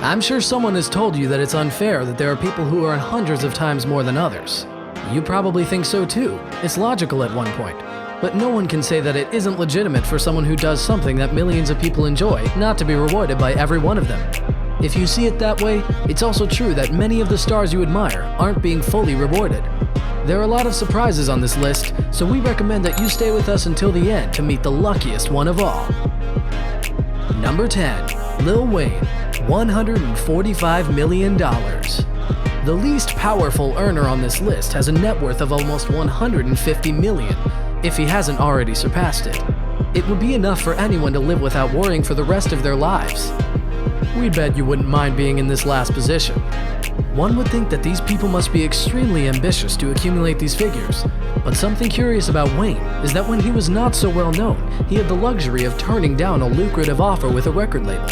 I'm sure someone has told you that it's unfair that there are people who earn hundreds of times more than others. You probably think so too. It's logical at one point. But no one can say that it isn't legitimate for someone who does something that millions of people enjoy not to be rewarded by every one of them. If you see it that way, it's also true that many of the stars you admire aren't being fully rewarded. There are a lot of surprises on this list, so we recommend that you stay with us until the end to meet the luckiest one of all. Number 10. Lil Wayne, $145 million. The least powerful earner on this list has a net worth of almost $150 million, if he hasn't already surpassed it. It would be enough for anyone to live without worrying for the rest of their lives. We bet you wouldn't mind being in this last position. One would think that these people must be extremely ambitious to accumulate these figures, but something curious about Wayne is that when he was not so well known, he had the luxury of turning down a lucrative offer with a record label.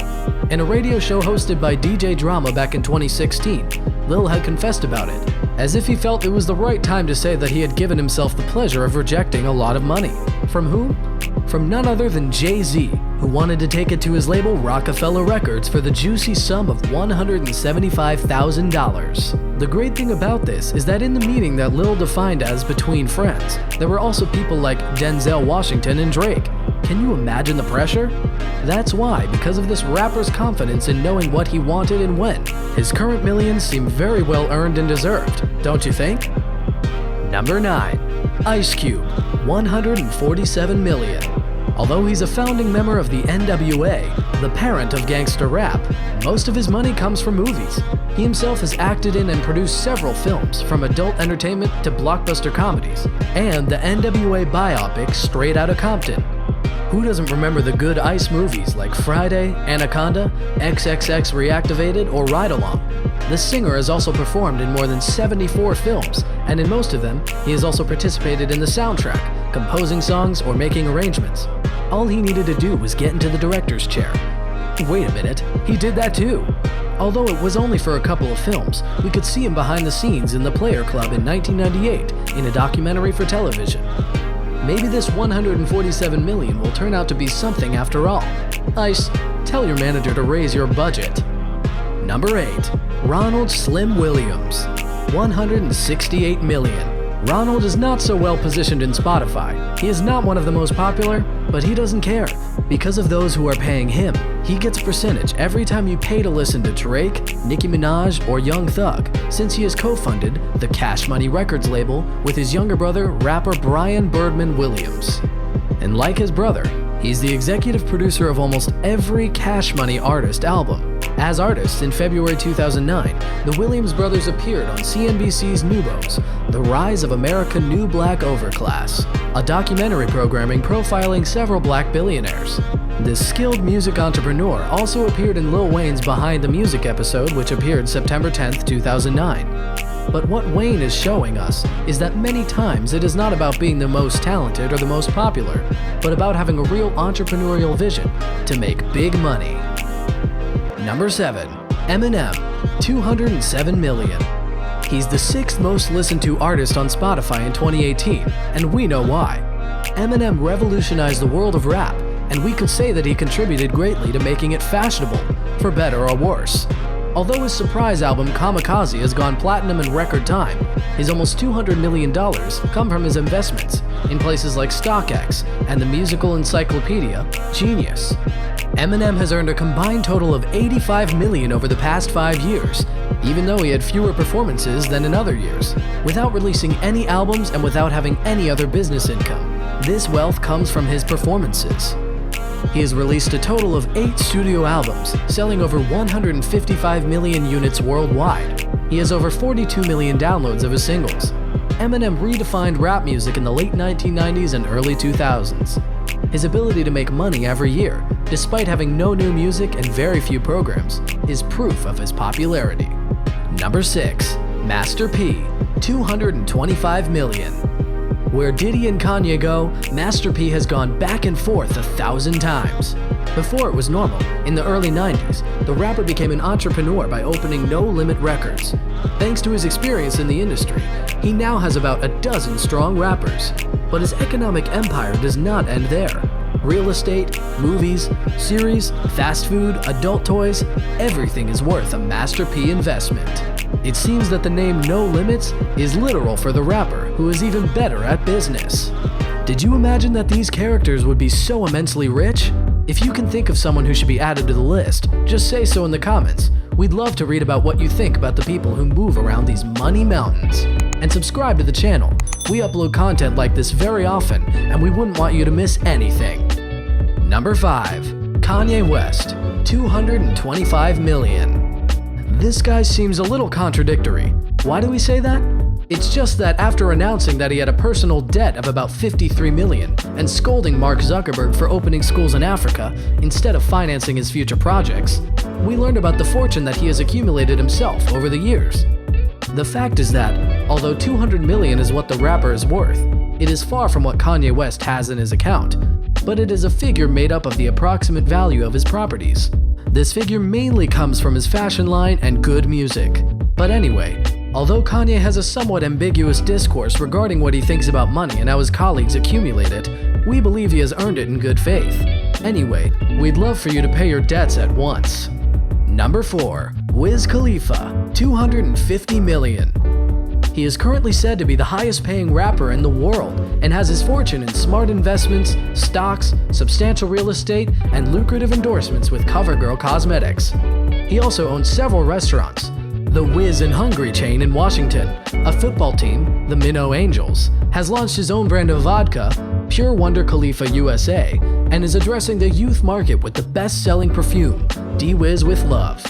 In a radio show hosted by DJ Drama back in 2016, Lil had confessed about it, as if he felt it was the right time to say that he had given himself the pleasure of rejecting a lot of money. From who? From none other than Jay-Z, who wanted to take it to his label Rockefeller Records for the juicy sum of $175,000. The great thing about this is that in the meeting that Lil defined as between friends, there were also people like Denzel Washington and Drake. Can you imagine the pressure? That's why, because of this rapper's confidence in knowing what he wanted and when, his current millions seem very well earned and deserved, don't you think? Number 9. Ice Cube, $147 million. Although he's a founding member of the NWA, the parent of gangster rap, most of his money comes from movies. He himself has acted in and produced several films, from adult entertainment to blockbuster comedies, and the NWA biopic Straight Outta Compton. Who doesn't remember the good Ice movies like Friday, Anaconda, XXX Reactivated, or Ride Along? The singer has also performed in more than 74 films, and in most of them, he has also participated in the soundtrack, composing songs or making arrangements. All he needed to do was get into the director's chair. Wait a minute, he did that too! Although it was only for a couple of films, we could see him behind the scenes in the Player Club in 1998 in a documentary for television. Maybe this $147 million will turn out to be something after all. Ice, tell your manager to raise your budget. Number 8. Ronald Slim Williams, $168 million. Ronald is not so well positioned in Spotify. He is not one of the most popular, but he doesn't care. Because of those who are paying him, he gets a percentage every time you pay to listen to Drake, Nicki Minaj, or Young Thug, since he has co-funded the Cash Money Records label with his younger brother, rapper Brian Birdman Williams. And like his brother, he's the executive producer of almost every Cash Money artist album. As artists, in February 2009, the Williams brothers appeared on CNBC's Newbos, The Rise of American New Black Overclass, a documentary programming profiling several black billionaires. This skilled music entrepreneur also appeared in Lil Wayne's Behind the Music episode, which appeared September 10, 2009. But what Wayne is showing us is that many times it is not about being the most talented or the most popular, but about having a real entrepreneurial vision to make big money. Number 7. EMINEM, $207 million. He's the 6th most listened to artist on Spotify in 2018, and we know why. EMINEM revolutionized the world of rap, and we could say that he contributed greatly to making it fashionable, for better or worse. Although his surprise album Kamikaze has gone platinum in record time, his almost $200 million come from his investments in places like StockX and the musical encyclopedia Genius. EMINEM has earned a combined total of $85 million over the past 5 years, even though he had fewer performances than in other years, without releasing any albums and without having any other business income. This wealth comes from his performances. He has released a total of 8 studio albums, selling over 155 million units worldwide. He has over 42 million downloads of his singles. EMINEM redefined rap music in the late 1990s and early 2000s. His ability to make money every year, despite having no new music and very few programs, is proof of his popularity. Number 6. Master P, $225 million. Where Diddy and Kanye go, Master P has gone back and forth 1,000 times. Before it was normal, in the early 90s, the rapper became an entrepreneur by opening No Limit Records. Thanks to his experience in the industry, he now has about a dozen strong rappers. But his economic empire does not end there. real estate, movies, series, fast food, adult toys, everything is worth a Master P investment. It seems that the name No Limits is literal for the rapper, who is even better at business. Did you imagine that these characters would be so immensely rich? If you can think of someone who should be added to the list, just say so in the comments. We'd love to read about what you think about the people who move around these money mountains. And subscribe to the channel. We upload content like this very often, and we wouldn't want you to miss anything. Number 5. Kanye West, $225 million. This guy seems a little contradictory. Why do we say that? It's just that after announcing that he had a personal debt of about $53 million and scolding Mark Zuckerberg for opening schools in Africa instead of financing his future projects, we learned about the fortune that he has accumulated himself over the years. The fact is that, although $200 million is what the rapper is worth, it is far from what Kanye West has in his account, but it is a figure made up of the approximate value of his properties. This figure mainly comes from his fashion line and good music. But anyway, although Kanye has a somewhat ambiguous discourse regarding what he thinks about money and how his colleagues accumulate it, we believe he has earned it in good faith. Anyway, we'd love for you to pay your debts at once. Number 4. Wiz Khalifa, $250 million. He is currently said to be the highest paying rapper in the world and has his fortune in smart investments, stocks, substantial real estate, and lucrative endorsements with CoverGirl Cosmetics. He also owns several restaurants, the Wiz and Hungry chain in Washington, a football team, the Minnow Angels, has launched his own brand of vodka, Pure Wonder Khalifa USA, and is addressing the youth market with the best-selling perfume, D-Wiz with Love,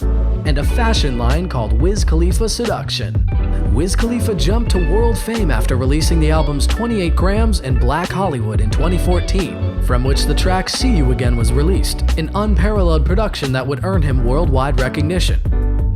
and a fashion line called Wiz Khalifa Seduction. Wiz Khalifa jumped to world fame after releasing the albums 28 Grams and Black Hollywood in 2014, from which the track See You Again was released, an unparalleled production that would earn him worldwide recognition.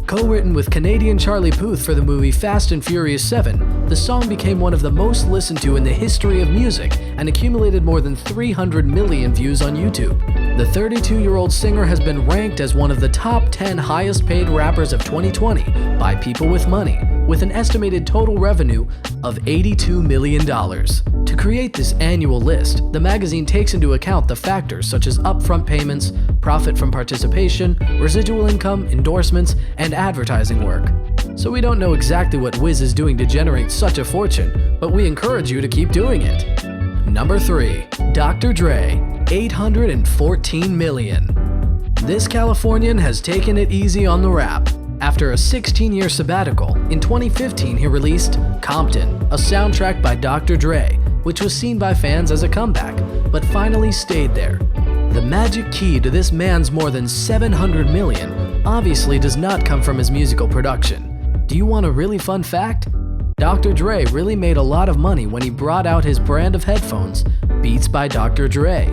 Co-written with Canadian Charlie Puth for the movie Fast and Furious 7, the song became one of the most listened to in the history of music and accumulated more than 300 million views on YouTube. The 32-year-old singer has been ranked as one of the top 10 highest paid rappers of 2020 by People with Money, with an estimated total revenue of $82 million. To create this annual list, the magazine takes into account the factors such as upfront payments, profit from participation, residual income, endorsements, and advertising work. So we don't know exactly what Wiz is doing to generate such a fortune, but we encourage you to keep doing it. Number 3. Dr. Dre, $814 million. This Californian has taken it easy on the rap. After a 16-year sabbatical, in 2015 he released Compton, a soundtrack by Dr. Dre, which was seen by fans as a comeback, but finally stayed there. The magic key to this man's more than $700 million obviously does not come from his musical production. Do you want a really fun fact? Dr. Dre really made a lot of money when he brought out his brand of headphones, Beats by Dr. Dre.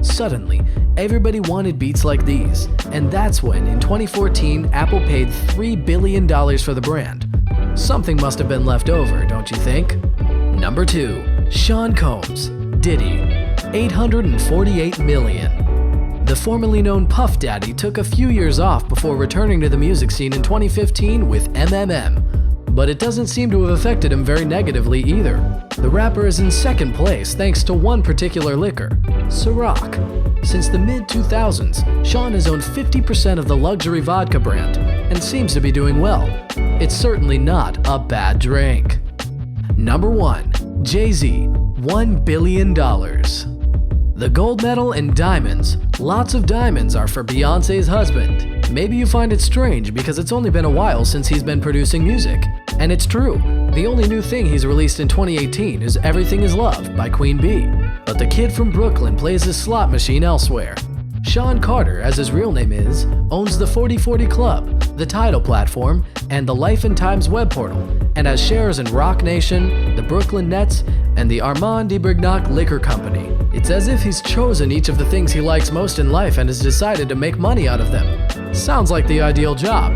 Suddenly, everybody wanted beats like these, and that's when, in 2014, Apple paid $3 billion for the brand. Something must have been left over, don't you think? Number 2. Sean Combs, Diddy, $848 million. The formerly known Puff Daddy took a few years off before returning to the music scene in 2015 with EMINEM, but it doesn't seem to have affected him very negatively either. The rapper is in second place thanks to one particular liquor, Ciroc. Since the mid-2000s, Sean has owned 50% of the luxury vodka brand and seems to be doing well. It's certainly not a bad drink. Number 1. Jay-Z, $1 billion. The gold medal and diamonds. Lots of diamonds are for Beyoncé's husband. Maybe you find it strange because it's only been a while since he's been producing music. And it's true, the only new thing he's released in 2018 is Everything Is Love by Queen Bee. But the kid from Brooklyn plays his slot machine elsewhere. Sean Carter, as his real name is, owns the 4040 Club, the Tidal platform, and the Life and Times web portal, and has shares in Rock Nation, the Brooklyn Nets, and the Armand de Brignac Liquor Company. It's as if he's chosen each of the things he likes most in life and has decided to make money out of them. Sounds like the ideal job.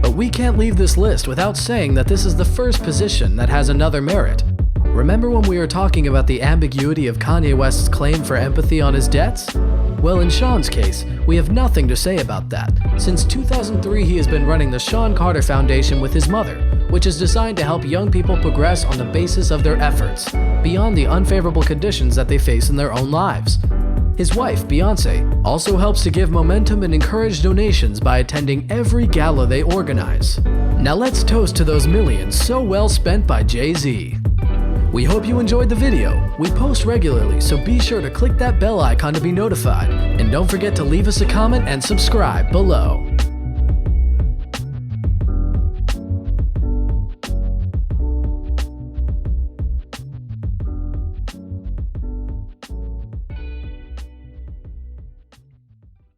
But we can't leave this list without saying that this is the first position that has another merit. Remember when we were talking about the ambiguity of Kanye West's claim for empathy on his debts? Well, in Sean's case, we have nothing to say about that. Since 2003, he has been running the Sean Carter Foundation with his mother, which is designed to help young people progress on the basis of their efforts, beyond the unfavorable conditions that they face in their own lives. His wife, Beyonce, also helps to give momentum and encourage donations by attending every gala they organize. Now let's toast to those millions so well spent by Jay-Z. We hope you enjoyed the video. We post regularly, so be sure to click that bell icon to be notified. And don't forget to leave us a comment and subscribe below.